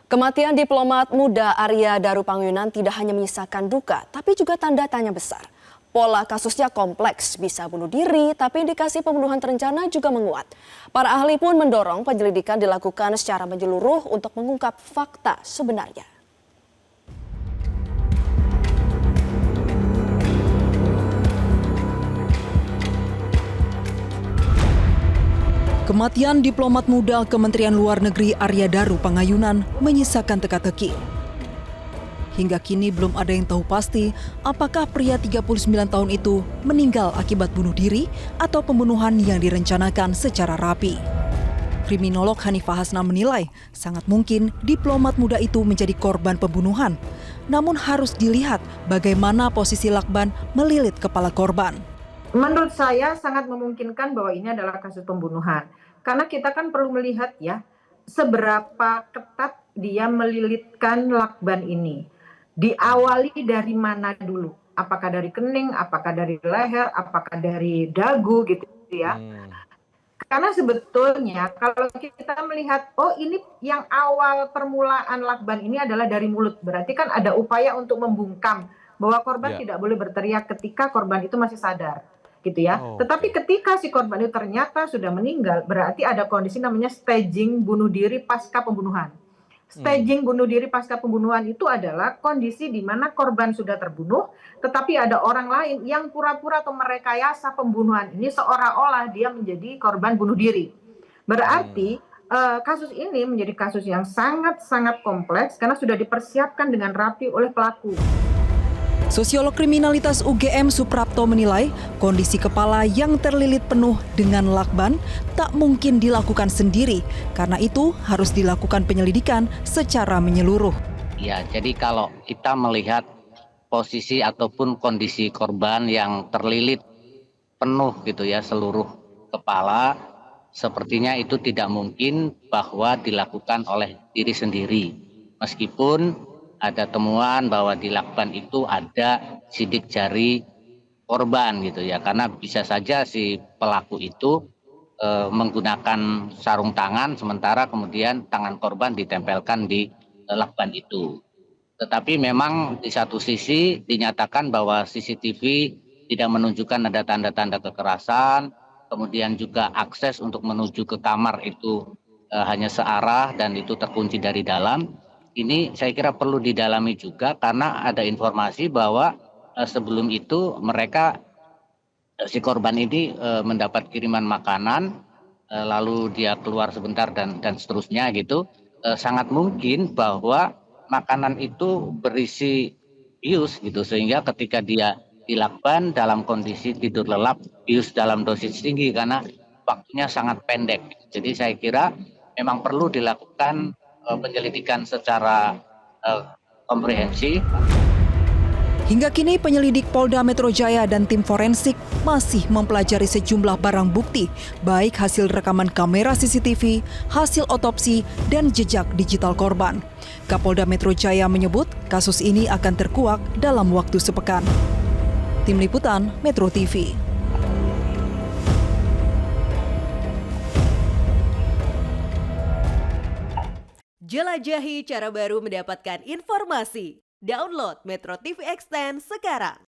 Kematian diplomat muda Arya Darupangyunan tidak hanya menyisakan duka, tapi juga tanda tanya besar. Pola kasusnya kompleks, bisa bunuh diri, tapi indikasi pembunuhan terencana juga menguat. Para ahli pun mendorong penyelidikan dilakukan secara menyeluruh untuk mengungkap fakta sebenarnya. Kematian diplomat muda Kementerian Luar Negeri Arya Darupangyunan menyisakan teka-teki. Hingga kini belum ada yang tahu pasti apakah pria 39 tahun itu meninggal akibat bunuh diri atau pembunuhan yang direncanakan secara rapi. Kriminolog Hanifah Hasna menilai sangat mungkin diplomat muda itu menjadi korban pembunuhan. Namun harus dilihat bagaimana posisi lakban melilit kepala korban. Menurut saya sangat memungkinkan bahwa ini adalah kasus pembunuhan. Karena kita kan perlu melihat ya, seberapa ketat dia melilitkan lakban ini. Diawali dari mana dulu? Apakah dari kening, apakah dari leher, apakah dari dagu gitu ya. Karena sebetulnya kalau kita melihat, oh ini yang awal permulaan lakban ini adalah dari mulut. Berarti kan ada upaya untuk membungkam bahwa korban tidak boleh berteriak ketika korban itu masih sadar. Gitu ya. Tetapi ketika si korban itu ternyata sudah meninggal, berarti ada kondisi namanya staging bunuh diri pasca pembunuhan. Staging bunuh diri pasca pembunuhan itu adalah kondisi di mana korban sudah terbunuh, tetapi ada orang lain yang pura-pura atau merekayasa pembunuhan ini seolah-olah dia menjadi korban bunuh diri. Berarti kasus ini menjadi kasus yang sangat-sangat kompleks karena sudah dipersiapkan dengan rapi oleh pelaku. Sosiolog kriminalitas UGM Suprapto menilai kondisi kepala yang terlilit penuh dengan lakban tak mungkin dilakukan sendiri. Karena itu harus dilakukan penyelidikan secara menyeluruh. Ya, jadi kalau kita melihat posisi ataupun kondisi korban yang terlilit penuh gitu ya seluruh kepala, sepertinya itu tidak mungkin bahwa dilakukan oleh diri sendiri. Meskipun ada temuan bahwa di lakban itu ada sidik jari korban gitu ya, karena bisa saja si pelaku itu menggunakan sarung tangan sementara kemudian tangan korban ditempelkan di lakban itu. Tetapi memang di satu sisi dinyatakan bahwa CCTV tidak menunjukkan ada tanda-tanda kekerasan, kemudian juga akses untuk menuju ke kamar itu hanya searah dan itu terkunci dari dalam. Ini saya kira perlu didalami juga karena ada informasi bahwa sebelum itu mereka si korban ini mendapat kiriman makanan lalu dia keluar sebentar dan seterusnya gitu. Sangat mungkin bahwa makanan itu berisi bius gitu sehingga ketika dia dilakban dalam kondisi tidur lelap, bius dalam dosis tinggi karena waktunya sangat pendek. Jadi saya kira memang perlu dilakukan penyelidikan secara komprehensif. Hingga kini penyelidik Polda Metro Jaya dan tim forensik masih mempelajari sejumlah barang bukti, baik hasil rekaman kamera CCTV, hasil otopsi, dan jejak digital korban. Kapolda Metro Jaya menyebut kasus ini akan terkuak dalam waktu sepekan. Tim Liputan Metro TV. Jelajahi cara baru mendapatkan informasi. Download Metro TV Extend sekarang.